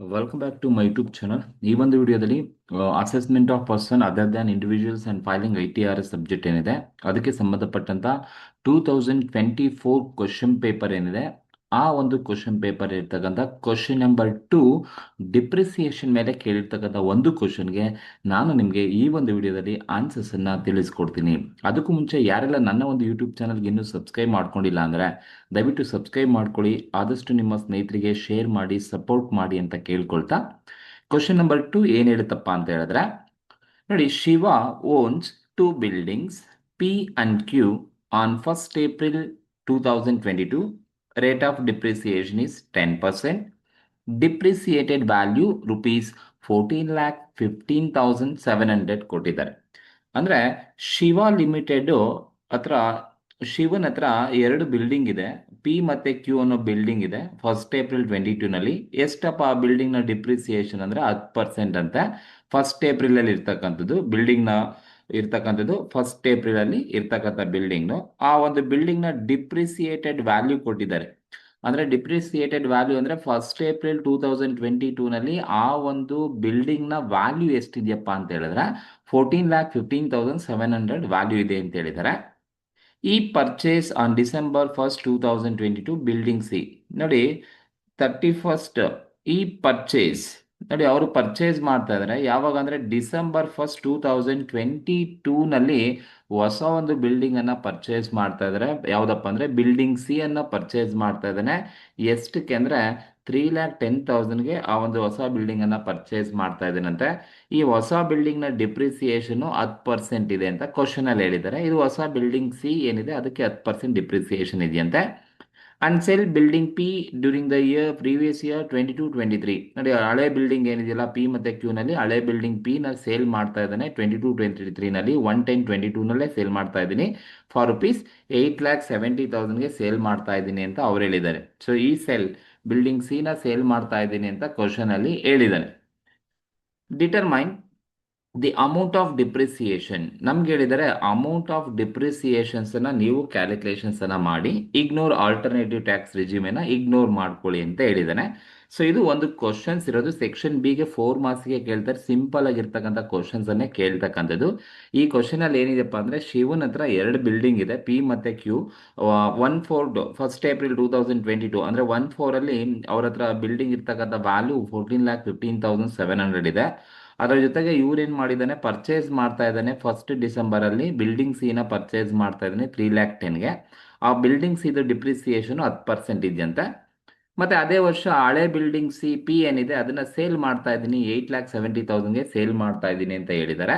Welcome back to my YouTube channel. ಈ ಒಂದು ವಿಡಿಯೋದಲ್ಲಿ assessment of person other than individuals and filing ITRS subject ಏನಿದೆ ಅದಕ್ಕೆ ಸಂಬಂಧಪಟ್ಟಂತ 2024 ಕ್ವಶನ್ ಪೇಪರ್ ಏನಿದೆ ಆ ಒಂದು ಕ್ವಶನ್ ಪೇಪರ್ ಇರ್ತಕ್ಕಂಥ ಕ್ವಶನ್ ನಂಬರ್ 2 ಡಿಪ್ರಿಸಿಯೇಷನ್ ಮೇಲೆ ಕೇಳಿರ್ತಕ್ಕಂಥ ಒಂದು ಕ್ವಶನ್ಗೆ ನಾನು ನಿಮಗೆ ಈ ಒಂದು ವಿಡಿಯೋದಲ್ಲಿ ಆನ್ಸರ್ಸ್ ಅನ್ನ ತಿಳಿಸ್ಕೊಡ್ತೀನಿ. ಅದಕ್ಕೂ ಮುಂಚೆ ಯಾರೆಲ್ಲ ನನ್ನ ಒಂದು ಯೂಟ್ಯೂಬ್ ಚಾನಲ್ಗೆ ಇನ್ನೂ ಸಬ್ಸ್ಕ್ರೈಬ್ ಮಾಡ್ಕೊಂಡಿಲ್ಲ ಅಂದರೆ ದಯವಿಟ್ಟು ಸಬ್ಸ್ಕ್ರೈಬ್ ಮಾಡ್ಕೊಳ್ಳಿ, ಆದಷ್ಟು ನಿಮ್ಮ ಸ್ನೇಹಿತರಿಗೆ ಶೇರ್ ಮಾಡಿ, ಸಪೋರ್ಟ್ ಮಾಡಿ ಅಂತ ಕೇಳ್ಕೊಳ್ತಾ ಕ್ವಶನ್ ನಂಬರ್ 2 ಏನು ಹೇಳುತ್ತಪ್ಪ ಅಂತ ಹೇಳಿದ್ರೆ ನೋಡಿ, Shiva owns 2 buildings P and Q on 1st April 2022. Rate of depreciation is 10%. Depreciated value rupees 14,15,700 ಕೊಟ್ಟಿದ್ದಾರೆ. ಅಂದ್ರೆ ಶಿವ ಲಿಮಿಟೆಡ್ ಹತ್ರ ಶಿವನ್ ಹತ್ರ 2 ಬಿಲ್ಡಿಂಗ್ ಇದೆ, ಪಿ ಮತ್ತೆ ಕ್ಯೂ ಅನ್ನೋ ಬಿಲ್ಡಿಂಗ್ ಇದೆ. 1st April 2022 ನಲ್ಲಿ ಎಷ್ಟಪ್ಪ ಆ ಬಿಲ್ಡಿಂಗ್ ನ ಡಿಪ್ರಿಸಿಯೇಷನ್ ಅಂದ್ರೆ 10% ಅಂತೆ. 1st April ಅಲ್ಲಿ ಇರ್ತಕ್ಕಂಥದ್ದು ಬಿಲ್ಡಿಂಗ್ ನ ಇರ್ತಕ್ಕಂಥದ್ದು 1st April ಅಲ್ಲಿ ಇರ್ತಕ್ಕಂಥ ಬಿಲ್ಡಿಂಗ್. ಆ ಒಂದು ಬಿಲ್ಡಿಂಗ್ ನ ಡಿಪ್ರಿಸಿಯೇಟೆಡ್ ವ್ಯಾಲ್ಯೂ ಕೊಟ್ಟಿದ್ದಾರೆ. ಅಂದ್ರೆ ಡಿಪ್ರಿಸಿಯೇಟೆಡ್ ವ್ಯಾಲ್ಯೂ ಅಂದ್ರೆ 1st April 2022 ನಲ್ಲಿ ಆ ಒಂದು ಬಿಲ್ಡಿಂಗ್ ನ ವ್ಯಾಲ್ಯೂ ಎಷ್ಟಿದೆಯಪ್ಪ ಅಂತ ಹೇಳಿದ್ರೆ 14,15,700 ವ್ಯಾಲ್ಯೂ ಇದೆ ಅಂತ ಹೇಳಿದ್ದಾರೆ. ಈ purchase on December 1st 2022 building C. ನೋಡಿ 31st ಈ ಪರ್ಚೇಸ್ ನೋಡಿ ಅವರು ಪರ್ಚೇಸ್ ಮಾಡ್ತಾ ಇದ್ದಾರೆ ಯಾವಾಗ ಅಂದ್ರೆ December 1st 2022 ನಲ್ಲಿ ಹೊಸ ಒಂದು ಬಿಲ್ಡಿಂಗ್ ಅನ್ನ ಪರ್ಚೇಸ್ ಮಾಡ್ತಾ ಇದ್ದಾರೆ. ಯಾವ್ದಪ್ಪ ಅಂದ್ರೆ ಬಿಲ್ಡಿಂಗ್ ಸಿ ಅನ್ನ ಪರ್ಚೇಸ್ ಮಾಡ್ತಾ ಇದ್ದಾನೆ. ಎಷ್ಟಕ್ಕೆ ಅಂದ್ರೆ 3,10,000ಗೆ ಆ ಒಂದು ಹೊಸ ಬಿಲ್ಡಿಂಗ್ ಅನ್ನ ಪರ್ಚೇಸ್ ಮಾಡ್ತಾ ಇದ್ದಾನಂತೆ. ಈ ಹೊಸ ಬಿಲ್ಡಿಂಗ್ ನ ಡಿಪ್ರಿಸಿಯೇಷನ್ 10% ಇದೆ ಅಂತ ಕ್ವಶನ್ ಅಲ್ಲಿ ಹೇಳಿದ್ದಾರೆ. ಇದು ಹೊಸ ಬಿಲ್ಡಿಂಗ್ ಸಿ ಏನಿದೆ ಅದಕ್ಕೆ 10% ಡಿಪ್ರಿಸಿಯೇಷನ್ ಇದೆಯಂತೆ. And sell building P during the year previous year 22-23. ನೋಡಿ ಹಳೆ ಬಿಲ್ಡಿಂಗ್ ಏನಿದೆಯಲ್ಲ ಪಿ ಮತ್ತೆ ಕ್ಯೂ ನಲ್ಲಿ ಹಳೆ ಬಿಲ್ಡಿಂಗ್ ಪಿ ನ ಸೇಲ್ ಮಾಡ್ತಾ ಇದ್ದಾನೆ 22-23 ನಲ್ಲಿ 110-22 ನಲ್ಲೇ ಸೇಲ್ ಮಾಡ್ತಾ ಇದ್ದೀನಿ ಫಾರ್ ರುಪೀಸ್ 8,70,000ಗೆ ಸೇಲ್ ಮಾಡ್ತಾ ಇದ್ದೀನಿ ಅಂತ ಅವ್ರು ಹೇಳಿದ್ದಾರೆ. ಸೊ ಈ ಸೆಲ್ ಬಿಲ್ಡಿಂಗ್ ಸಿ ನ ಸೇಲ್ ಮಾಡ್ತಾ ಇದ್ದೀನಿ ಅಂತ ಕ್ವಶನ್ ಅಲ್ಲಿ ಹೇಳಿದ್ದಾನೆ. Determine the amount of depreciation. ನಮ್ಗೆ ಹೇಳಿದರೆ ಅಮೌಂಟ್ ಆಫ್ ಡಿಪ್ರಿಸಿಯೇಷನ್ಸ್ ಅನ್ನ ನೀವು ಕ್ಯಾಲ್ಕುಲೇಷನ್ಸ್ ಅನ್ನ ಮಾಡಿ ignore alternative tax regime ignore ಮಾಡ್ಕೊಳ್ಳಿ ಅಂತ ಹೇಳಿದ್ದಾನೆ. ಸೊ ಇದು ಒಂದು ಕ್ವಶನ್ಸ್ ಇರೋದು ಸೆಕ್ಷನ್ ಬಿ ಗೆ 4 ಮಾರ್ಕ್ಸ್ಗೆ ಕೇಳ್ತಾರೆ. ಸಿಂಪಲ್ ಆಗಿರ್ತಕ್ಕಂಥ ಕ್ವಶನ್ಸ್ ಅನ್ನೇ ಕೇಳ್ತಕ್ಕಂಥದ್ದು. ಈ ಕ್ವಶನ್ ಅಲ್ಲಿ ಏನಿದೆಪ್ಪ ಅಂದ್ರೆ ಶಿವನ್ ಹತ್ರ 2 ಬಿಲ್ಡಿಂಗ್ ಇದೆ ಪಿ ಮತ್ತೆ ಕ್ಯೂ. 1/4 1st April 2022 ಅಂದ್ರೆ 1/4 ಅಲ್ಲಿ ಅವ್ರ ಹತ್ರ ಬಿಲ್ಡಿಂಗ್ ಇರ್ತಕ್ಕಂಥ ವ್ಯಾಲ್ಯೂ 14,15,700 ಇದೆ. ಅದರ ಜೊತೆಗೆ ಇವ್ರೇನ್ ಮಾಡಿದ್ದಾನೆ ಪರ್ಚೇಸ್ ಮಾಡ್ತಾ ಇದ್ದಾನೆ 1st December ಅಲ್ಲಿ ಬಿಲ್ಡಿಂಗ್ ಸಿ ನ ಪರ್ಚೇಸ್ ಮಾಡ್ತಾ ಇದ್ದಾನೆ 3,10,000ಗೆ. ಆ ಬಿಲ್ಡಿಂಗ್ ಸಿ ಡಿಪ್ರಿಸಿಯೇಷನ್ 10% ಇದೆಯಂತೆ. ಮತ್ತೆ ಅದೇ ವರ್ಷ ಹಳೆ ಬಿಲ್ಡಿಂಗ್ ಸಿ ಪಿ ಏನಿದೆ ಅದನ್ನ ಸೇಲ್ ಮಾಡ್ತಾ ಇದ್ದೀನಿ 8,70,000ಗೆ ಸೇಲ್ ಮಾಡ್ತಾ ಇದ್ದೀನಿ ಅಂತ ಹೇಳಿದ್ದಾರೆ.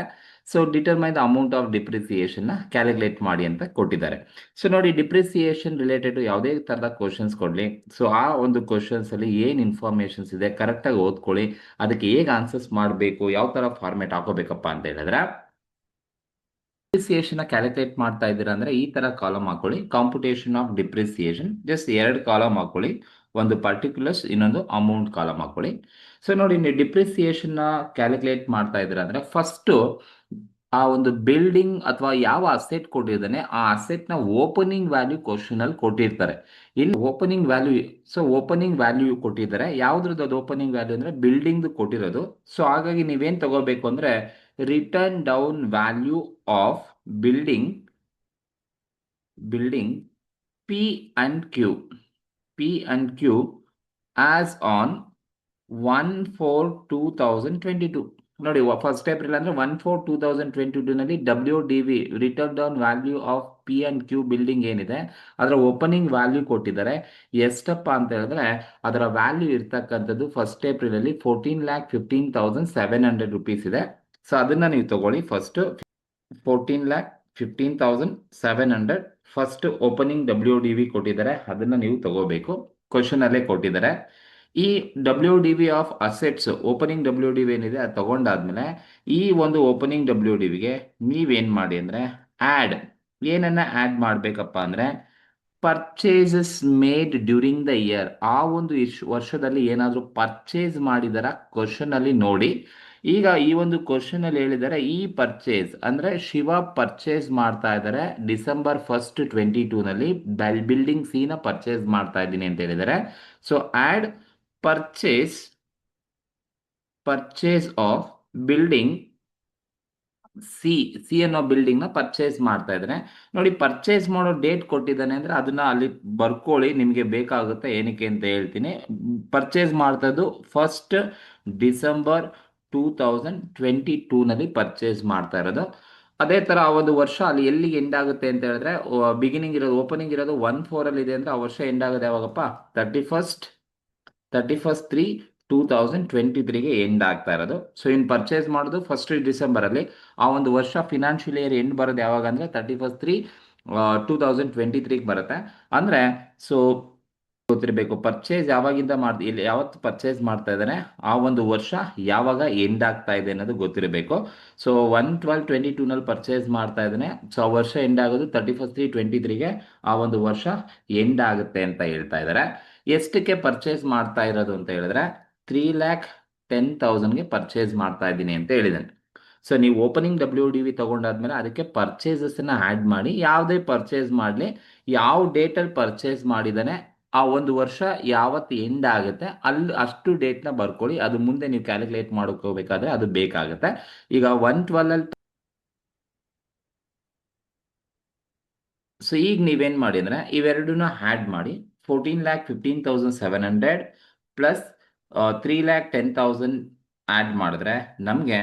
So determine the amount of depreciation ನ ಕ್ಯಾಲ್ಕುಲೇಟ್ ಮಾಡಿ ಅಂತ ಕೊಟ್ಟಿದ್ದಾರೆ. ಸೊ ನೋಡಿ ಡಿಪ್ರಿಸಿಯೇಷನ್ ರಿಲೇಟೆಡ್ ಯಾವುದೇ ತರದ ಕ್ವಶನ್ಸ್ ಕೊಡ್ಲಿ, ಸೊ ಆ ಒಂದು ಕ್ವಶನ್ಸ್ ಅಲ್ಲಿ ಏನ್ ಇನ್ಫಾರ್ಮೇಶನ್ಸ್ ಇದೆ ಕರೆಕ್ಟ್ ಆಗಿ ಓದ್ಕೊಳ್ಳಿ. ಅದಕ್ಕೆ ಹೇಗೆ ಆನ್ಸರ್ಸ್ ಮಾಡಬೇಕು, ಯಾವ ತರ ಫಾರ್ಮೆಟ್ ಹಾಕೋಬೇಕಪ್ಪ ಅಂತ ಹೇಳಿದ್ರೆ ಡಿಪ್ರಿಸಿಯೇಷನ್ ಕ್ಯಾಲ್ಕುಲೇಟ್ ಮಾಡ್ತಾ ಇದ್ದೀರಾ ಅಂದ್ರೆ ಈ ತರ ಕಾಲಮ್ ಹಾಕೊಳ್ಳಿ, computation of depreciation just 2 column ಹಾಕೊಳ್ಳಿ, ಒಂದು ಪರ್ಟಿಕ್ಯುಲರ್ಸ್ ಇನ್ನೊಂದು ಅಮೌಂಟ್ ಕಾಲಮ್ ಹಾಕೊಳ್ಳಿ. ಸೊ ನೋಡಿ ನೀವು ಡಿಪ್ರಿಸಿಯೇಷನ್ ನ ಕ್ಯಾಲ್ಕುಲೇಟ್ ಮಾಡ್ತಾ ಇದ್ದೀರಾ ಅಂದ್ರೆ ಫಸ್ಟ್ ಆ ಒಂದು ಬಿಲ್ಡಿಂಗ್ ಅಥವಾ ಯಾವ ಅಸೆಟ್ ಕೊಟ್ಟಿದ್ದಾನೆ ಆ ಅಸೆಟ್ ನ ಓಪನಿಂಗ್ ವ್ಯಾಲ್ಯೂ ಕ್ವಶನ್ ಅಲ್ಲಿ ಕೊಟ್ಟಿರ್ತಾರೆ. ಇಲ್ಲಿ opening value, so opening value ಕೊಟ್ಟಿದ್ದಾರೆ. ಯಾವ್ದ್ರದ್ದು ಅದು ಓಪನಿಂಗ್ ವ್ಯಾಲ್ಯೂ ಅಂದ್ರೆ ಬಿಲ್ಡಿಂಗ್ ಕೊಟ್ಟಿರೋದು. ಸೊ ಹಾಗಾಗಿ ನೀವೇನ್ ತಗೋಬೇಕು ಅಂದ್ರೆ written down value of building P and Q as on 1/4/2022. ನೋಡಿ 1st April ಅಂದ್ರೆ 1/4/2022 ನಲ್ಲಿ WDV written down value of P and Q building ಏನಿದೆ ಅದರ ಓಪನಿಂಗ್ ವ್ಯಾಲ್ಯೂ ಕೊಟ್ಟಿದ್ದಾರೆ. ಎಷ್ಟಪ್ಪ ಅಂತ ಹೇಳಿದ್ರೆ ಅದರ ವ್ಯಾಲ್ಯೂ ಇರ್ತಕ್ಕಂಥದ್ದು 1st April ಅಲ್ಲಿ 14,15,700 ರುಪೀಸ್ ಇದೆ. ಸೊ ಅದನ್ನ ನೀವು ತಗೊಳ್ಳಿ. ಫಸ್ಟ್ 14,15,700 ಫಸ್ಟ್ ಓಪನಿಂಗ್ WDV ಕೊಟ್ಟಿದ್ದಾರೆ, ಅದನ್ನ ನೀವು ತಗೋಬೇಕು. ಕ್ವಶನ್ ಅಲ್ಲೇ ಕೊಟ್ಟಿದ್ದಾರೆ. ಈ WDV of assets opening WDV ಏನಿದೆ ಅದು ತಗೊಂಡಾದ್ಮೇಲೆ ಈ ಒಂದು ಓಪನಿಂಗ್ WDVಗೆ ನೀವೇನ್ ಮಾಡಿ ಅಂದ್ರೆ ಏನನ್ನ ಆಡ್ ಮಾಡ್ಬೇಕಪ್ಪ ಅಂದ್ರೆ purchases made during the year. ಆ ಒಂದು ವರ್ಷದಲ್ಲಿ ಏನಾದರೂ ಪರ್ಚೇಸ್ ಮಾಡಿದಾರ ಕ್ವಶನ್ ಅಲ್ಲಿ ನೋಡಿ. ಈಗ ಈ ಒಂದು ಕ್ವಶನ್ ಅಲ್ಲಿ ಹೇಳಿದ್ದಾರೆ ಈ ಪರ್ಚೇಸ್ ಅಂದ್ರೆ ಶಿವ ಪರ್ಚೇಸ್ ಮಾಡ್ತಾ ಇದ್ದಾರೆ December 1st 2022 ನಲ್ಲಿ ಬಿಲ್ಡಿಂಗ್ ಸಿ ನ ಪರ್ಚೇಸ್ ಮಾಡ್ತಾ ಇದ್ದೀನಿ ಅಂತ ಹೇಳಿದ್ದಾರೆ. So add purchase purchase of building C C ಅನ್ನೋ ಬಿಲ್ಡಿಂಗ್ ನ ಪರ್ಚೇಸ್ ಮಾಡ್ತಾ ಇದ್ದಾನೆ. ನೋಡಿ, ಪರ್ಚೇಸ್ ಮಾಡೋ ಡೇಟ್ ಕೊಟ್ಟಿದ್ದಾನೆ ಅಂದ್ರೆ ಅದನ್ನ ಅಲ್ಲಿ ಬರ್ಕೊಳ್ಳಿ, ನಿಮಗೆ ಬೇಕಾಗುತ್ತೆ. ಏನಕ್ಕೆ ಅಂತ ಹೇಳ್ತೀನಿ. ಪರ್ಚೇಸ್ ಮಾಡ್ತಾ ಇದ್ದು December 2022 ನಲ್ಲಿ ಪರ್ಚೇಸ್ ಮಾಡ್ತಾ ಇರೋದು. ಅದೇ ತರ ಆ ಒಂದು ವರ್ಷ ಅಲ್ಲಿ ಎಲ್ಲಿಗೆ ಎಂಡ್ ಆಗುತ್ತೆ ಅಂತ ಹೇಳಿದ್ರೆ, ಬಿಗಿನಿಂಗ್ ಇರೋದು, ಓಪನಿಂಗ್ ಇರೋದು 1/4 ಅಲ್ಲಿ ಇದೆ ಅಂದ್ರೆ ಆ ವರ್ಷ ಎಂಡ್ ಆಗೋದು ಯಾವಾಗಪ್ಪ? 31/3/2023ಗೆ ಎಂಡ್ ಆಗ್ತಾ ಇರೋದು. ಸೊ ಇನ್ ಪರ್ಚೇಸ್ ಮಾಡೋದು December 1 ಅಲ್ಲಿ. ಆ ಒಂದು ವರ್ಷ ಫಿನಾನ್ಷಿಯಲ್ ಇಯರ್ ಎಂಡ್ ಬರೋದು ಯಾವಾಗ ಅಂದ್ರೆ 31/3/2023ಗೆ ಬರುತ್ತೆ. ಅಂದ್ರೆ ಸೊ ಗೊತ್ತಿರಬೇಕು, ಪರ್ಚೇಸ್ ಯಾವಾಗಿಂದ ಇಲ್ಲಿ ಯಾವತ್ತು ಪರ್ಚೇಸ್ ಮಾಡ್ತಾ ಇದ್ದಾನೆ ಆ ಒಂದು ವರ್ಷ ಯಾವಾಗ ಎಂಡ್ ಆಗ್ತಾ ಇದೆ ಅನ್ನೋದು ಗೊತ್ತಿರಬೇಕು. ಸೊ 1/12/22 ನಲ್ಲಿ ಪರ್ಚೇಸ್ ಮಾಡ್ತಾ ಇದ್ದಾನೆ. ಸೊ ಆ ವರ್ಷ ಎಂಡ್ ಆಗೋದು 31/3/2023ಗೆ, ಆ ಒಂದು ವರ್ಷ ಎಂಡ್ ಆಗುತ್ತೆ ಅಂತ ಹೇಳ್ತಾ ಇದ್ದಾರೆ. ಎಷ್ಟಕ್ಕೆ ಪರ್ಚೇಸ್ ಮಾಡ್ತಾ ಇರೋದು ಅಂತ ಹೇಳಿದ್ರೆ 3,10,000ಗೆ ಪರ್ಚೇಸ್ ಮಾಡ್ತಾ ಇದ್ದೀನಿ ಅಂತ ಹೇಳಿದ್ದಾನೆ. ಸೊ ನೀವು ಓಪನಿಂಗ್ WDV ತಗೊಂಡಾದ್ಮೇಲೆ ಅದಕ್ಕೆ ಪರ್ಚೇಸಸ್ ಅನ್ನ ಆಡ್ ಮಾಡಿ, ಯಾವುದೇ ಪರ್ಚೇಸ್ ಮಾಡಲಿ, ಯಾವ ಡೇಟಲ್ಲಿ ಪರ್ಚೇಸ್ ಮಾಡಿದಾನೆ ಆ ಒಂದು ವರ್ಷ ಯಾವತ್ತು ಎಂಡ್ ಆಗುತ್ತೆ ಅಲ್ಲಿ ಅಷ್ಟು ಡೇಟ್ನ ಬರ್ಕೊಳ್ಳಿ. ಅದು ಮುಂದೆ ನೀವು ಕ್ಯಾಲ್ಕುಲೇಟ್ ಮಾಡ್ಕೋಬೇಕಾದ್ರೆ ಅದು ಬೇಕಾಗುತ್ತೆ. ಈಗ 1/12 ಸೊ ಈಗ ನೀವೇನ್ ಮಾಡಿ ಅಂದ್ರೆ ಇವೆರಡನ್ನ ಆ್ಯಡ್ ಮಾಡಿ, 14,15,700 ಪ್ಲಸ್ 3,10,000 ಆ್ಯಡ್ ಮಾಡಿದ್ರೆ ನಮಗೆ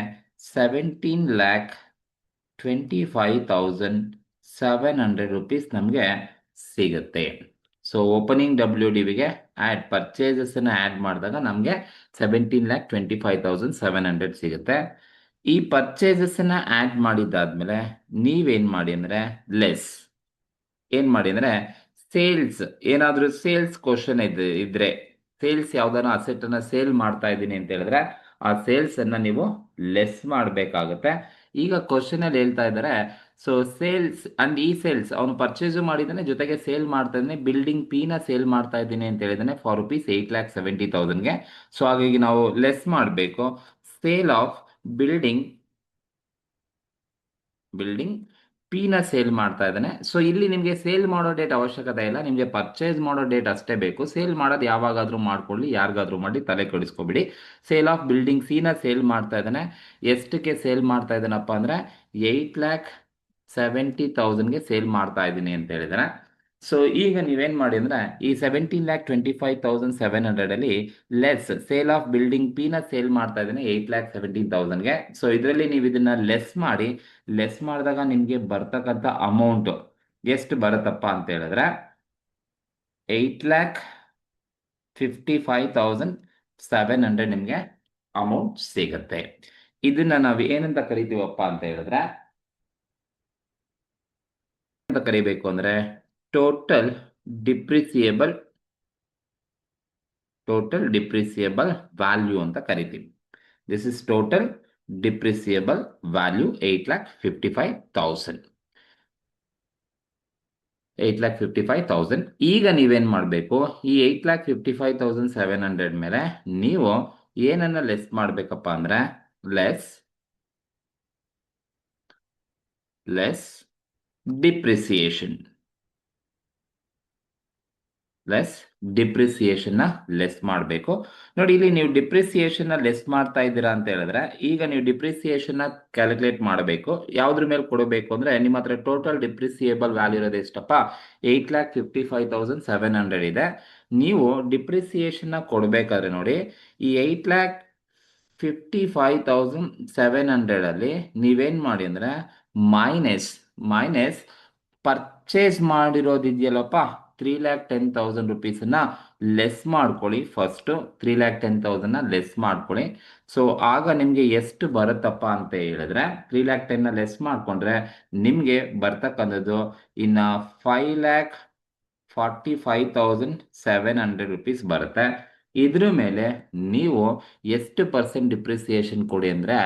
17,25,700 ರುಪೀಸ್ ನಮಗೆ ಸಿಗುತ್ತೆ. ಸೊ ಓಪನಿಂಗ್ WDVಗೆ ಆ್ಯಡ್ ಪರ್ಚೇಸಸ್ ಆ್ಯಡ್ ಮಾಡಿದಾಗ ನಮಗೆ 17,25,700 ಸಿಗುತ್ತೆ. ಈ ಪರ್ಚೇಸಸ್ ಆ್ಯಡ್ ಮಾಡಿದ್ದಾದ್ಮೇಲೆ ನೀವೇನ್ ಮಾಡಿ ಅಂದ್ರೆ ಏನ್ ಮಾಡಿ ಅಂದ್ರೆ ಸೇಲ್ಸ್, ಏನಾದ್ರೂ ಸೇಲ್ಸ್ ಕ್ವಶನ್ ಇದ್ರೆ ಸೇಲ್ಸ್ ಯಾವ್ದಾನ ಅಸೆಟ್ ಅನ್ನ ಸೇಲ್ ಮಾಡ್ತಾ ಇದ್ದೀನಿ ಅಂತ ಹೇಳಿದ್ರೆ ಆ ಸೇಲ್ಸ್ ಅನ್ನ ನೀವು ಲೆಸ್ ಮಾಡಬೇಕಾಗುತ್ತೆ. ಈಗ ಕ್ವಶನ್ ಅಲ್ಲಿ ಹೇಳ್ತಾ ಇದ್ದಾರೆ, ಸೊ ಸೇಲ್ಸ್ ಅಂಡ್ ಈ ಸೇಲ್ಸ್ ಅವನು ಪರ್ಚೇಸ್ ಮಾಡಿದ್ದಾನೆ, ಜೊತೆಗೆ ಸೇಲ್ ಮಾಡ್ತಾ ಇದ್ದಾನೆ, ಬಿಲ್ಡಿಂಗ್ ಪಿ ನ ಸೇಲ್ ಮಾಡ್ತಾ ಇದ್ದೀನಿ ಅಂತ ಹೇಳಿದಾನೆ ಫಾರ್ ₹8,70,000ಗೆ. ಸೊ ಹಾಗಾಗಿ ನಾವು ಲೆಸ್ ಮಾಡಬೇಕು. ಸೇಲ್ ಆಫ್ ಬಿಲ್ಡಿಂಗ್ ಪಿ ನ ಸೇಲ್ ಮಾಡ್ತಾ ಇದ್ದಾನೆ. ಸೊ ಇಲ್ಲಿ ನಿಮಗೆ ಸೇಲ್ ಮಾಡೋ ಡೇಟ್ ಅವಶ್ಯಕತೆ ಇಲ್ಲ, ನಿಮಗೆ ಪರ್ಚೇಸ್ ಮಾಡೋ ಡೇಟ್ ಅಷ್ಟೇ ಬೇಕು. ಸೇಲ್ ಮಾಡೋದು ಯಾವಾಗಾದ್ರೂ ಮಾಡ್ಕೊಳ್ಳಿ, ಯಾರಿಗಾದ್ರೂ ಮಾಡಿ, ತಲೆ ಕೆಡಿಸ್ಕೊಬಿಡಿ. ಸೇಲ್ ಆಫ್ ಬಿಲ್ಡಿಂಗ್ ಸಿ ನ ಸೇಲ್ ಮಾಡ್ತಾ ಇದ್ದಾನೆ. ಎಷ್ಟಕ್ಕೆ ಸೇಲ್ ಮಾಡ್ತಾ ಇದ್ದಾನಪ್ಪ ಅಂದ್ರೆ 8,70,000ಗೆ ಸೇಲ್ ಮಾಡ್ತಾ ಇದ್ದೀನಿ ಅಂತ ಹೇಳಿದಾನೆ. ಸೊ ಈಗ ನೀವೇನ್ ಮಾಡಿ ಅಂದ್ರೆ ಈ 17,25,700 ಅಲ್ಲಿ less sale of building P ನ ಸೇಲ್ ಮಾಡ್ತಾ ಇದ್ದೇನೆ 8,17,000ಗೆ. ಸೊ ಇದರಲ್ಲಿ ನೀವು ಇದನ್ನ ಲೆಸ್ ಮಾಡಿ, ಲೆಸ್ ಮಾಡಿದಾಗ ನಿಮ್ಗೆ ಬರ್ತಕ್ಕಂಥ ಅಮೌಂಟ್ ಎಷ್ಟು ಬರುತ್ತಪ್ಪ ಅಂತ ಹೇಳಿದ್ರೆ 8,55,700 ನಿಮ್ಗೆ ಅಮೌಂಟ್ ಸಿಗುತ್ತೆ. ಇದನ್ನ ನಾವು ಏನಂತ ಕರಿತೀವಪ್ಪ ಅಂತ ಹೇಳಿದ್ರೆ ಕರಿಬೇಕು ಅಂದ್ರೆ ಟೋಟಲ್ ಡಿಪ್ರಿಸಿಯೇಬಲ್ ವ್ಯಾಲ್ಯೂ ಅಂತ ಕರಿತೀವಿ. This is total depreciable value 8,55,000. ಈಗ ನೀವೇನ್ ಮಾಡಬೇಕು, ಈ 8,55,700 ಮೇಲೆ ನೀವು ಏನನ್ನ ಲೆಸ್ ಮಾಡ್ಬೇಕಪ್ಪ ಅಂದ್ರೆ ಲೆಸ್ ಡಿಪ್ರಿಸಿಯೇಷನ್ ಲೆಸ್ ಮಾಡಬೇಕು. ನೋಡಿ, ಇಲ್ಲಿ ನೀವು ಡಿಪ್ರಿಸಿಯೇಷನ್ ಲೆಸ್ ಮಾಡ್ತಾ ಇದ್ದೀರಾ ಅಂತ ಹೇಳಿದ್ರೆ ಈಗ ನೀವು ಡಿಪ್ರಿಸಿಯೇಷನ್ ಕ್ಯಾಲ್ಕುಲೇಟ್ ಮಾಡಬೇಕು. ಯಾವ್ದ್ರ ಮೇಲೆ ಕೊಡಬೇಕು ಅಂದ್ರೆ ನಿಮ್ಮ ಹತ್ರ ಟೋಟಲ್ ಡಿಪ್ರಿಸಿಯೇಬಲ್ ವ್ಯಾಲ್ಯೂ ಇರೋದು ಎಷ್ಟಪ್ಪ? 8,55,700 ಇದೆ. ನೀವು ಡಿಪ್ರಿಸಿಯೇಷನ್ ಕೊಡಬೇಕಾದ್ರೆ ನೋಡಿ, ಈ 8,55,700 ಅಲ್ಲಿ ನೀವೇನ್ ಮಾಡಿ ಅಂದ್ರೆ ಮೈನಸ್ ಪರ್ಚೇಸ್ ಮಾಡಿರೋದಿದೆಯಲ್ಲಪ್ಪ 3,10,000 ರುಪೀಸನ್ನ ಲೆಸ್ ಮಾಡ್ಕೊಳ್ಳಿ. ಫಸ್ಟ್ 3,10,000 ಲೆಸ್ ಮಾಡ್ಕೊಳ್ಳಿ. ಸೊ ಆಗ ನಿಮ್ಗೆ ಎಷ್ಟು ಬರುತ್ತಪ್ಪ ಅಂತ ಹೇಳಿದ್ರೆ 3,10,000 ಲೆಸ್ ಮಾಡ್ಕೊಂಡ್ರೆ ನಿಮ್ಗೆ ಬರ್ತಕ್ಕಂಥದ್ದು ಇನ್ನ 5,45,700 ರುಪೀಸ್ ಬರುತ್ತೆ. ಇದ್ರ ಮೇಲೆ ನೀವು ಎಷ್ಟು ಪರ್ಸೆಂಟ್ ಡಿಪ್ರಿಸಿಯೇಷನ್ ಕೊಡಿ ಅಂದ್ರೆ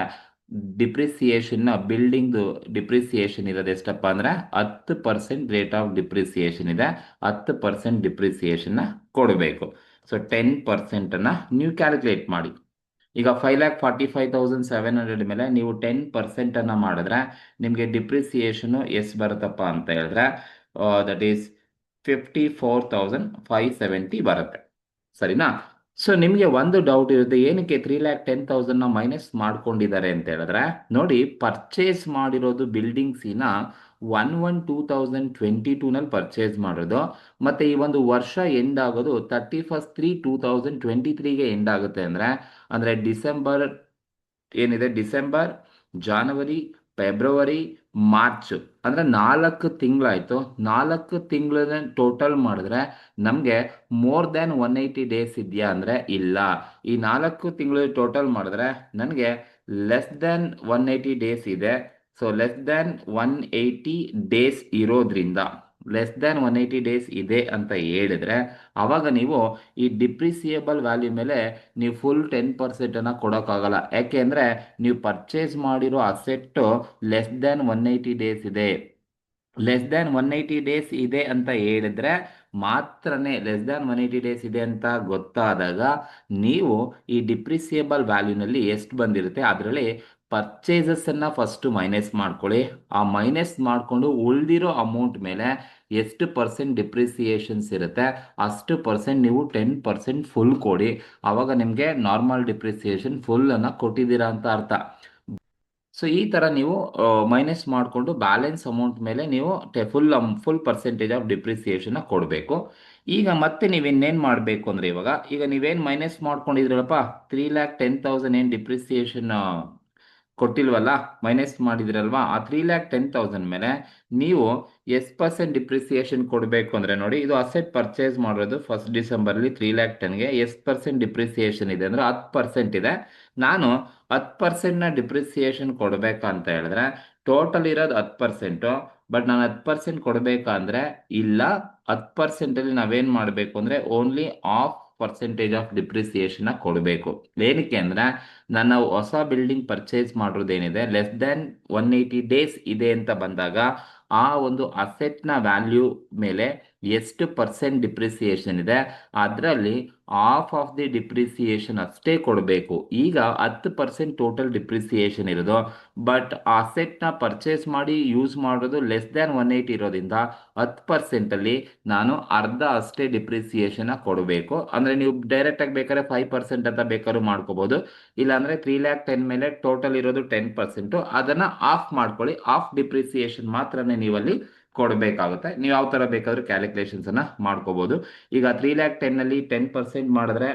ಡಿಪ್ರಿಸಿಯೇಷನ್ ಬಿಲ್ಡಿಂಗ್ ಡಿಪ್ರಿಸಿಯೇಷನ್ ಇರೋದು ಎಷ್ಟಪ್ಪ ಅಂದ್ರೆ 10% ರೇಟ್ ಆಫ್ ಡಿಪ್ರಿಸಿಯೇಷನ್ ಇದೆ. 10% ಡಿಪ್ರಿಸಿಯೇಷನ್ ಕೊಡಬೇಕು. ಸೊ 10% ಅನ್ನ ನೀವು ಕ್ಯಾಲ್ಕುಲೇಟ್ ಮಾಡಿ. ಈಗ 5,45,700 ಮೇಲೆ ನೀವು 10% ಅನ್ನ ಮಾಡಿದ್ರೆ ನಿಮಗೆ ಡಿಪ್ರಿಸಿಯೇಷನ್ ಎಷ್ಟು ಬರುತ್ತಪ್ಪ ಅಂತ ಹೇಳಿದ್ರೆ ದಟ್ ಈಸ್ 54,570 ಬರುತ್ತೆ. ಸರಿನಾ? ಸೊ ನಿಮಗೆ ಒಂದು ಡೌಟ್ ಇರುತ್ತೆ, ಏನಕ್ಕೆ 3,10,000 ಮೈನಸ್ ಮಾಡ್ಕೊಂಡಿದ್ದಾರೆ ಅಂತ ಹೇಳಿದ್ರೆ, ನೋಡಿ ಪರ್ಚೇಸ್ ಮಾಡಿರೋದು ಬಿಲ್ಡಿಂಗ್ ಸಿನ 1/1/2022 ಪರ್ಚೇಸ್ ಮಾಡೋದು, ಮತ್ತೆ ಈ ಒಂದು ವರ್ಷ ಎಂಡ್ ಆಗೋದು 31/3/2023ಗೆ ಎಂಡ್ ಆಗುತ್ತೆ ಅಂದ್ರೆ ಡಿಸೆಂಬರ್ ಏನಿದೆ, ಡಿಸೆಂಬರ್, ಜಾನ್ವರಿ, ಫೆಬ್ರವರಿ, ಮಾರ್ಚ್, ಅಂದ್ರೆ 4 ತಿಂಗಳಾಯ್ತು. 4 ತಿಂಗಳ ಟೋಟಲ್ ಮಾಡಿದ್ರೆ ನಮಗೆ ಮೋರ್ ದ್ಯಾನ್ 180 ಡೇಸ್ ಇದೆಯಾ ಅಂದರೆ ಇಲ್ಲ. ಈ 4 ತಿಂಗಳು ಟೋಟಲ್ ಮಾಡಿದ್ರೆ ನನಗೆ ಲೆಸ್ ದ್ಯಾನ್ 180 ಡೇಸ್ ಇದೆ. ಸೊ ಲೆಸ್ ದ್ಯಾನ್ 180 ಡೇಸ್ ಇದೆ ಅಂತ ಹೇಳಿದ್ರೆ, ಅವಾಗ ನೀವು ಈ ಡಿಪ್ರಿಸಿಯೇಬಲ್ ವ್ಯಾಲ್ಯೂ ಮೇಲೆ ನೀವು ಫುಲ್ 10% ಕೊಡೋಕ್ಕಾಗಲ್ಲ. ಯಾಕೆಂದರೆ ನೀವು ಪರ್ಚೇಸ್ ಮಾಡಿರೋ ಅಸೆಟ್ಟು ಲೆಸ್ ದ್ಯಾನ್ 180 ಡೇಸ್ ಇದೆ ಅಂತ ಹೇಳಿದ್ರೆ ಮಾತ್ರನೇ, ಲೆಸ್ ದ್ಯಾನ್ 180 ಡೇಸ್ ಇದೆ ಅಂತ ಗೊತ್ತಾದಾಗ ನೀವು ಈ ಡಿಪ್ರಿಸಿಯೇಬಲ್ ವ್ಯಾಲ್ಯೂನಲ್ಲಿ ಎಷ್ಟು ಬಂದಿರುತ್ತೆ ಅದರಲ್ಲಿ ಪರ್ಚೇಸಸ್ಸನ್ನು ಫಸ್ಟು ಮೈನಸ್ ಮಾಡ್ಕೊಳ್ಳಿ. ಆ ಮೈನಸ್ ಮಾಡಿಕೊಂಡು ಉಳಿದಿರೋ ಅಮೌಂಟ್ ಮೇಲೆ ಎಷ್ಟು ಪರ್ಸೆಂಟ್ ಡಿಪ್ರಿಸಿಯೇಷನ್ಸ್ ಇರುತ್ತೆ ಅಷ್ಟು ಪರ್ಸೆಂಟ್ ನೀವು 10% ಫುಲ್ ಕೊಡಿ. ಆವಾಗ ನಿಮಗೆ ನಾರ್ಮಲ್ ಡಿಪ್ರಿಸಿಯೇಷನ್ ಫುಲ್ಲನ್ನು ಕೊಟ್ಟಿದ್ದೀರಾ ಅಂತ ಅರ್ಥ. ಸೊ ಈ ಥರ ನೀವು ಮೈನಸ್ ಮಾಡಿಕೊಂಡು ಬ್ಯಾಲೆನ್ಸ್ ಅಮೌಂಟ್ ಮೇಲೆ ನೀವು ಫುಲ್ ಪರ್ಸೆಂಟೇಜ್ ಆಫ್ ಡಿಪ್ರಿಸಿಯೇಷನ್ನ ಕೊಡಬೇಕು. ಈಗ ಮತ್ತೆ ನೀವು ಇನ್ನೇನು ಮಾಡಬೇಕು ಅಂದರೆ, ಈಗ ನೀವೇನು ಮೈನಸ್ ಮಾಡ್ಕೊಂಡಿದ್ರಲ್ಲಪ್ಪ 3,10,000 ಏನು ಡಿಪ್ರಿಸಿಯೇಷನ್ ಕೊಟ್ಟಿಲ್ವಲ್ಲ, ಮೈನಸ್ ಮಾಡಿದಿರಲ್ವಾ, ಆ 3,10,000 ಮೇಲೆ ನೀವು ಎಷ್ಟು ಪರ್ಸೆಂಟ್ ಡಿಪ್ರಿಸಿಯೇಷನ್ ಕೊಡಬೇಕು ಅಂದರೆ, ನೋಡಿ ಇದು ಅಸೆಟ್ ಪರ್ಚೇಸ್ ಮಾಡೋದು 1 ಡಿಸೆಂಬರ್ಲಿ 3,10,000ಗೆ ಎಷ್ಟು ಪರ್ಸೆಂಟ್ ಡಿಪ್ರಿಸಿಯೇಷನ್ ಇದೆ ಅಂದರೆ 10% ಇದೆ. ನಾನು 10%ನ ಡಿಪ್ರಿಸಿಯೇಷನ್ ಕೊಡಬೇಕಂತ ಹೇಳಿದ್ರೆ ಟೋಟಲ್ ಇರೋದು 10%, ಬಟ್ ನಾನು 10% ಕೊಡಬೇಕಂದ್ರೆ ಇಲ್ಲ, 10%ಅಲ್ಲಿ ನಾವೇನು ಮಾಡಬೇಕು ಅಂದರೆ ಓನ್ಲಿ ಆಫ್ ಪರ್ಸೆಂಟೇಜ್ ಆಫ್ ಡಿಪ್ರಿಸಿಯೇಷನ್ನ ಕೊಡಬೇಕು. ಏನಕ್ಕೆ ಅಂದರೆ ನನ್ನ ಹೊಸ ಬಿಲ್ಡಿಂಗ್ ಪರ್ಚೇಸ್ ಮಾಡೋದೇನಿದೆ ಲೆಸ್ ದ್ಯಾನ್ 180 ಡೇಸ್ ಇದೆ ಅಂತ ಬಂದಾಗ ಆ ಒಂದು ಅಸೆಟ್ನ ವ್ಯಾಲ್ಯೂ ಮೇಲೆ ಎಷ್ಟು ಪರ್ಸೆಂಟ್ ಡಿಪ್ರಿಸಿಯೇಷನ್ ಇದೆ ಅದರಲ್ಲಿ ಆಫ್ ಆಫ್ ದಿ ಡಿಪ್ರಿಸಿಯೇಷನ್ ಅಷ್ಟೇ ಕೊಡಬೇಕು. ಈಗ 10% ಟೋಟಲ್ ಡಿಪ್ರಿಸಿಯೇಷನ್ ಇರೋದು, ಬಟ್ ಆ ಅಸೆಟ್ನ ಪರ್ಚೇಸ್ ಮಾಡಿ ಯೂಸ್ ಮಾಡೋದು ಲೆಸ್ ದ್ಯಾನ್ 180 ಇರೋದ್ರಿಂದ 10%ಅಲ್ಲಿ ನಾನು ಅರ್ಧ ಅಷ್ಟೇ ಡಿಪ್ರಿಸಿಯೇಷನ್ನ ಕೊಡಬೇಕು. ಅಂದರೆ ನೀವು ಡೈರೆಕ್ಟಾಗಿ ಬೇಕಾದ್ರೆ 5% ಅಂತ ಬೇಕಾದ್ರೂ ಮಾಡ್ಕೋಬೋದು, ಇಲ್ಲಾಂದರೆ 3,10,000 ಮೇಲೆ ಟೋಟಲ್ ಇರೋದು 10%, ಅದನ್ನು ಆಫ್ ಮಾಡ್ಕೊಳ್ಳಿ. ಆಫ್ ಡಿಪ್ರಿಸಿಯೇಷನ್ ಮಾತ್ರನೇ ನೀವಲ್ಲಿ ಕೊಡಬೇಕಾಗುತ್ತೆ. ನೀವು ಯಾವ ಥರ ಬೇಕಾದರೂ ಕ್ಯಾಲ್ಕುಲೇಷನ್ಸನ್ನು ಮಾಡ್ಕೋಬೋದು. ಈಗ 3,10,000ನಲ್ಲಿ 10% ಮಾಡಿದ್ರೆ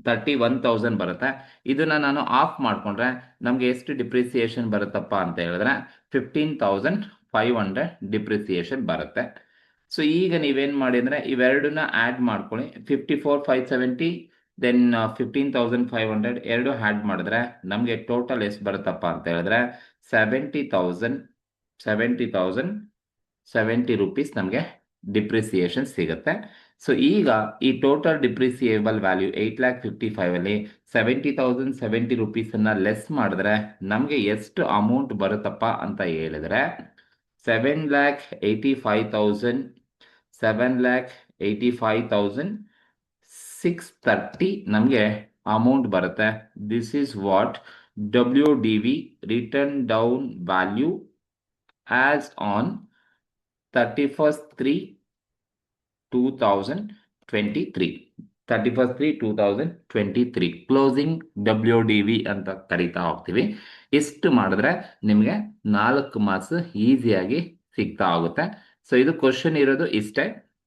31,000 ಬರುತ್ತೆ. ಇದನ್ನು ನಾನು ಆಫ್ ಮಾಡಿಕೊಂಡ್ರೆ ನಮಗೆ ಎಷ್ಟು ಡಿಪ್ರಿಸಿಯೇಷನ್ ಬರುತ್ತಪ್ಪ ಅಂತ ಹೇಳಿದ್ರೆ 15,500 ಡಿಪ್ರಿಸಿಯೇಷನ್ ಬರುತ್ತೆ. ಸೊ ಈಗ ನೀವೇನು ಮಾಡಿ ಅಂದರೆ ಇವೆರಡನ್ನ ಆ್ಯಡ್ ಮಾಡ್ಕೊಳ್ಳಿ. 54,570 ದೆನ್ 15,500 ಎರಡು ಆ್ಯಡ್ ಮಾಡಿದ್ರೆ ನಮಗೆ ಟೋಟಲ್ ಎಷ್ಟು ಬರುತ್ತಪ್ಪ ಅಂತ ಹೇಳಿದ್ರೆ 70,070 ರೂಪೀಸ್ ನಮಗೆ ಡಿಪ್ರಿಸಿಯೇಷನ್ ಸಿಗುತ್ತೆ. ಸೊ ಈಗ ಈ ಟೋಟಲ್ ಡಿಪ್ರಿಸಿಯೇಬಲ್ ವ್ಯಾಲ್ಯೂ 8,55,000ಅಲ್ಲಿ 70,070 ರೂಪೀಸನ್ನು ಲೆಸ್ ಮಾಡಿದ್ರೆ ನಮಗೆ ಎಷ್ಟು ಅಮೌಂಟ್ ಬರುತ್ತಪ್ಪ ಅಂತ ಹೇಳಿದ್ರೆ 7,85,000 7,85,630 ನಮಗೆ ಅಮೌಂಟ್ ಬರುತ್ತೆ. This is what WDV written down value as on 31/3/2023 31/3/2023 closing WDV ಅಂತ ಕರಿತಾ ಹೋಗ್ತೀವಿ. ಇಷ್ಟು ಮಾಡಿದ್ರೆ ನಿಮಗೆ 4 ಮಾರ್ಕ್ಸ್ ಈಸಿಯಾಗಿ ಸಿಗ್ತಾ ಹೋಗುತ್ತೆ. ಸೊ ಇದು ಕ್ವಶನ್ ಇರೋದು ಇಷ್ಟೇ.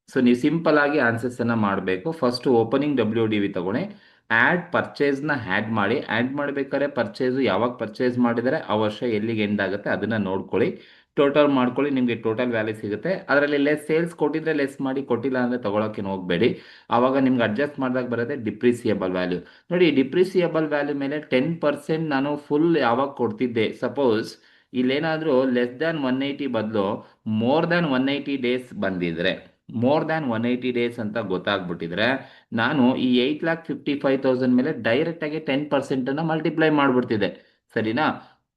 ಸೊ ನೀವು ಸಿಂಪಲ್ ಆಗಿ ಆನ್ಸರ್ಸನ್ನು ಮಾಡಬೇಕು. ಫಸ್ಟ್ ಓಪನಿಂಗ್ WDV ತಗೊಳ್ಳಿ, ಆ್ಯಡ್ ಪರ್ಚೇಸ್ನ ಆ್ಯಡ್ ಮಾಡಿ. ಆ್ಯಡ್ ಮಾಡಬೇಕಾದ್ರೆ ಪರ್ಚೇಸು ಯಾವಾಗ ಪರ್ಚೇಸ್ ಮಾಡಿದರೆ ಆ ವರ್ಷ ಎಲ್ಲಿಗೆ ಎಂಡ್ ಆಗುತ್ತೆ ಅದನ್ನು ನೋಡ್ಕೊಳ್ಳಿ. ಟೋಟಲ್ ಮಾಡ್ಕೊಳ್ಳಿ, ನಿಮಗೆ ಟೋಟಲ್ ವ್ಯಾಲ್ಯೂ ಸಿಗುತ್ತೆ. ಅದರಲ್ಲಿ ಲೆಸ್ ಸೇಲ್ಸ್ ಕೊಟ್ಟಿದ್ರೆ ಲೆಸ್ ಮಾಡಿ, ಕೊಟ್ಟಿಲ್ಲ ಅಂದರೆ ತೊಗೊಳಕ್ಕೆ ಹೋಗಬೇಡಿ. ಆವಾಗ ನಿಮ್ಗೆ ಅಡ್ಜಸ್ಟ್ ಮಾಡಿದಾಗ ಬರುತ್ತೆ ಡಿಪ್ರಿಸಿಯೇಬಲ್ ವ್ಯಾಲ್ಯೂ. ನೋಡಿ ಡಿಪ್ರಿಸಿಯೇಬಲ್ ವ್ಯಾಲ್ಯೂ ಮೇಲೆ 10% ನಾನು ಫುಲ್ ಯಾವಾಗ ಕೊಡ್ತಿದ್ದೆ, ಸಪೋಸ್ ಇಲ್ಲೇನಾದರೂ ಲೆಸ್ ದ್ಯಾನ್ 180 ಬದಲು ಮೋರ್ ದ್ಯಾನ್ 180 ಡೇಸ್ ಬಂದಿದ್ರೆ, ಮೋರ್ ದ್ಯಾನ್ 180 ಡೇಸ್ ಅಂತ ಗೊತ್ತಾಗ್ಬಿಟ್ಟಿದ್ರೆ ನಾನು ಈ 8,55,000 ಮೇಲೆ ಡೈರೆಕ್ಟಾಗಿ 10%ನ್ನು ಮಲ್ಟಿಪ್ಲೈ ಮಾಡಿಬಿಡ್ತಿದ್ದೆ, ಸರಿನಾ?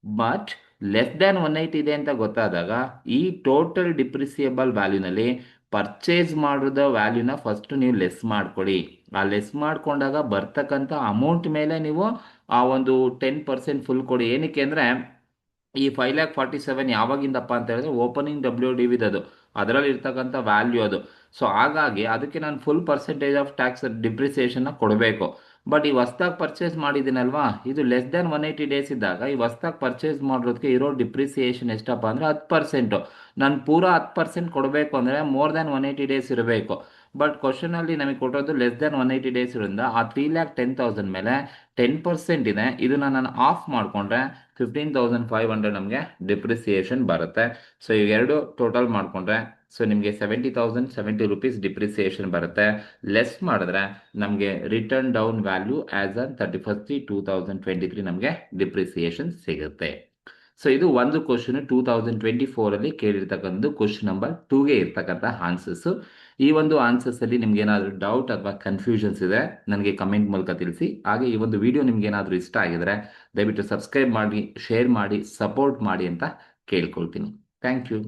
ಬಟ್ ಲೆಸ್ ದ್ಯಾನ್ 180 ಇದೆ ಅಂತ ಗೊತ್ತಾದಾಗ ಈ ಟೋಟಲ್ ಡಿಪ್ರಿಸಿಯೇಬಲ್ ವ್ಯಾಲ್ಯೂನಲ್ಲಿ ಪರ್ಚೇಸ್ ಮಾಡಿದ ವ್ಯಾಲ್ಯೂನ ಫಸ್ಟ್ ನೀವು ಲೆಸ್ ಮಾಡ್ಕೊಳ್ಳಿ. ಆ ಲೆಸ್ ಮಾಡ್ಕೊಂಡಾಗ ಬರ್ತಕ್ಕಂಥ ಅಮೌಂಟ್ ಮೇಲೆ ನೀವು ಆ ಒಂದು 10% ಫುಲ್ ಕೊಡಿ. ಏನಕ್ಕೆ ಅಂದರೆ ಈ 5,47,000 ಯಾವಾಗಿಂದಪ್ಪ ಅಂತ ಹೇಳಿದ್ರೆ ಓಪನಿಂಗ್ ಡಬ್ಲ್ಯೂ ಡಿ ವಿದ್ ಅದರಲ್ಲಿ ಇರ್ತಕ್ಕಂಥ ವ್ಯಾಲ್ಯೂ ಅದು. ಸೊ ಹಾಗಾಗಿ ಅದಕ್ಕೆ ನಾನು ಫುಲ್ ಪರ್ಸೆಂಟೇಜ್ ಆಫ್ ಟ್ಯಾಕ್ಸ್ ಡಿಪ್ರಿಸಿಯೇಷನ್ನ ಕೊಡಬೇಕು. ಬಟ್ ಈ ಹೊಸ್ದಾಗಿ ಪರ್ಚೇಸ್ ಮಾಡಿದ್ದೀನಲ್ವಾ, ಇದು ಲೆಸ್ ದ್ಯಾನ್ 180 ಡೇಸ್ ಇದ್ದಾಗ ಈ ಹೊಸ್ದಾಗಿ ಪರ್ಚೇಸ್ ಮಾಡೋದಕ್ಕೆ ಇರೋ ಡಿಪ್ರಿಸಿಯೇಷನ್ ಎಷ್ಟಪ್ಪ ಅಂದರೆ 10%. ನಾನು ಪೂರ 10% ಕೊಡಬೇಕು ಅಂದರೆ ಮೋರ್ ದ್ಯಾನ್ 180 ಡೇಸ್ ಇರಬೇಕು. ಬಟ್ ಕ್ವಶನಲ್ಲಿ ನಮಗೆ ಕೊಟ್ಟೋದು ಲೆಸ್ ದ್ಯಾನ್ 180 ಡೇಸ್ ಇರೋದ್ರಿಂದ ಆ 3,10,000 ಮೇಲೆ 10% ಇದೆ. ಇದನ್ನು ನಾನು ಆಫ್ ಮಾಡಿಕೊಂಡ್ರೆ 15,500 ನಮಗೆ ಡಿಪ್ರಿಸಿಯೇಷನ್ ಬರುತ್ತೆ. ಸೊ ಇವೆರಡು ಟೋಟಲ್ ಮಾಡಿಕೊಂಡ್ರೆ ಸೊ ನಿಮಗೆ 70,070 ಡಿಪ್ರಿಸಿಯೇಷನ್ ಬರುತ್ತೆ. ಲೆಸ್ ಮಾಡಿದ್ರೆ ನಮಗೆ return down value as on 31st 2023 ನಮಗೆ ಡಿಪ್ರಿಸಿಯೇಷನ್ ಸಿಗುತ್ತೆ. ಸೊ ಇದು ಒಂದು ಕ್ವಶನ್ 2024 ಕೇಳಿರ್ತಕ್ಕಂಥ ಕ್ವಶನ್ ನಂಬರ್ 2ಗೆ ಇರ್ತಕ್ಕಂಥ ಆನ್ಸರ್ಸ್. ಈ ಒಂದು ಆನ್ಸರ್ಸ್ ಅಲ್ಲಿ ನಿಮ್ಗೆ ಏನಾದರೂ ಡೌಟ್ ಅಥವಾ ಕನ್ಫ್ಯೂಷನ್ಸ್ ಇದೆ ನನಗೆ ಕಮೆಂಟ್ ಮೂಲಕ ತಿಳಿಸಿ. ಹಾಗೆ ಈ ಒಂದು ವಿಡಿಯೋ ನಿಮ್ಗೆ ಏನಾದರೂ ಇಷ್ಟ ಆಗಿದ್ರೆ ದಯವಿಟ್ಟು ಸಬ್ಸ್ಕ್ರೈಬ್ ಮಾಡಿ, ಶೇರ್ ಮಾಡಿ, ಸಪೋರ್ಟ್ ಮಾಡಿ ಅಂತ ಕೇಳ್ಕೊಳ್ತೀನಿ. Thank you.